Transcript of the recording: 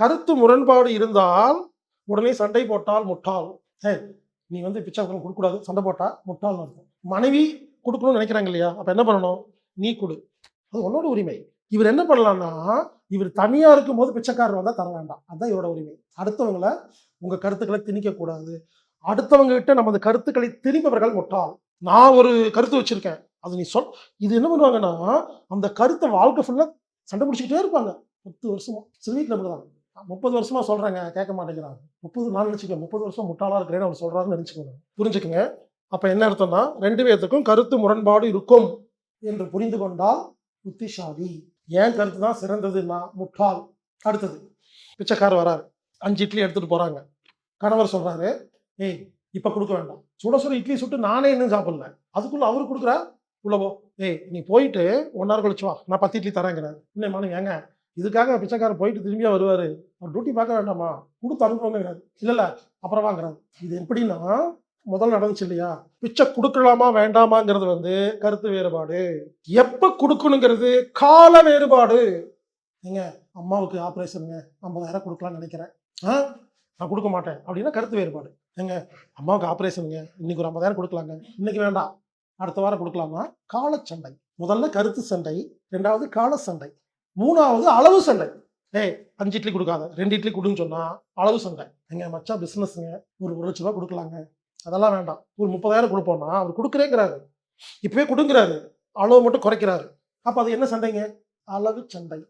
கருத்து முரண்பாடு இருந்தால் உடனே சண்டை போட்டால் முட்டாள். நீ வந்து பிச்சை கொடுக்கூடாது, சண்டை போட்டா முட்டாள் இருக்கும். மனைவி கொடுக்கணும்னு நினைக்கிறாங்க இல்லையா? அப்ப என்ன பண்ணணும்? நீ கொடு, அது உன்னோட உரிமை. இவர் என்ன பண்ணலாம்னா, இவர் தனியா இருக்கும்போது பிச்சைக்காரர் வந்தா தர வேண்டாம், அதுதான் இவரோட உரிமை. அடுத்தவங்களை உங்க கருத்துக்களை திணிக்க கூடாது. அடுத்தவங்க கிட்ட நமது கருத்துக்களை திணிப்பவர்கள் முட்டாள். நான் ஒரு கருத்து வச்சிருக்கேன், அது நீ சொல். இது என்ன பண்ணுவாங்கன்னா, அந்த கருத்தை வாழ்க்கை ஃபுல்லா சண்டை பிடிச்சிக்கிட்டே இருப்பாங்க. 10 வருஷமா சில வீட்டில் அப்படிதான். 30 வருஷமா சொல்றாங்க, கேட்க மாட்டேங்கிறாங்க. 30 நான் நினைச்சுக்கேன், 30 வருஷம் முட்டாளா இருக்கிறேன்னு அவர் சொல்றாருன்னு நினைச்சுக்கோங்க. புரிஞ்சுக்குங்க. அப்ப என்ன அர்த்தம்னா, 2 பேத்துக்கும் கருத்து முரண்பாடு இருக்கும் என்று புரிந்து கொண்டால் புத்திசாலி. ஏன் கருத்து தான் சிறந்ததுன்னா முட்டாள். அடுத்தது, பிச்சைக்காரர் வராரு, 5 இட்லி எடுத்துட்டு போறாங்க. கணவர் சொல்றாரு, ஏய் இப்ப கொடுக்க வேண்டாம், சுட சுட இட்லி சுட்டு நானே இன்னும் சாப்பிடல, அதுக்குள்ள அவரு கொடுக்குறா, உள்ள போ. ஏய் நீ போயிட்டு 1 hour கழிச்சு வா, நான் 10 இட்லி தரேங்கிறாரு. இல்லைம்மா ஏங்க, இதுக்காக பிச்சைக்காரர் போயிட்டு திரும்பியா வருவாரு? அவர் டியூட்டி பார்க்க வேண்டாமா? கொடுத்து அனுப்புங்கிறாரு. இல்ல அப்புறம் வாங்குறாரு. இது எப்படின்னா, முதல் நடந்துச்சு இல்லையா, பிச்சை கொடுக்கலாமா வேண்டாமாங்கிறது வந்து கருத்து வேறுபாடு. எப்ப கொடுக்கணுங்கிறது கால வேறுபாடு. நீங்க அம்மாவுக்கு ஆபரேஷனுங்க, 50,000 கொடுக்கலாம்னு நினைக்கிறேன், நான் கொடுக்க மாட்டேன் அப்படின்னா கருத்து வேறுபாடு. எங்க அம்மாவுக்கு ஆபரேஷனுங்க, இன்னைக்கு ஒரு 50,000 கொடுக்கலாங்க, இன்னைக்கு வேண்டாம் அடுத்த வாரம் கொடுக்கலாமா? கால சண்டை. முதல்ல கருத்து சண்டை, 2வது கால சண்டை, 3வது அளவு சண்டை. 5 இட்லி கொடுக்காத, 2 இட்லி கொடுன்னு சொன்னா அளவு சண்டை. எங்க மச்சா பிசினஸ்ங்க, ஒரு 1 லட்ச ரூபா கொடுக்கலாங்க, அதெல்லாம் வேண்டாம், ஒரு 30,000 கொடுப்போம்னா அவர் கொடுக்குறேங்கிறாரு, இப்பவே கொடுங்கிறாரு, அளவு மட்டும் குறைக்கிறாரு. அப்ப அது என்ன சண்டைங்க? அளவு சண்டை.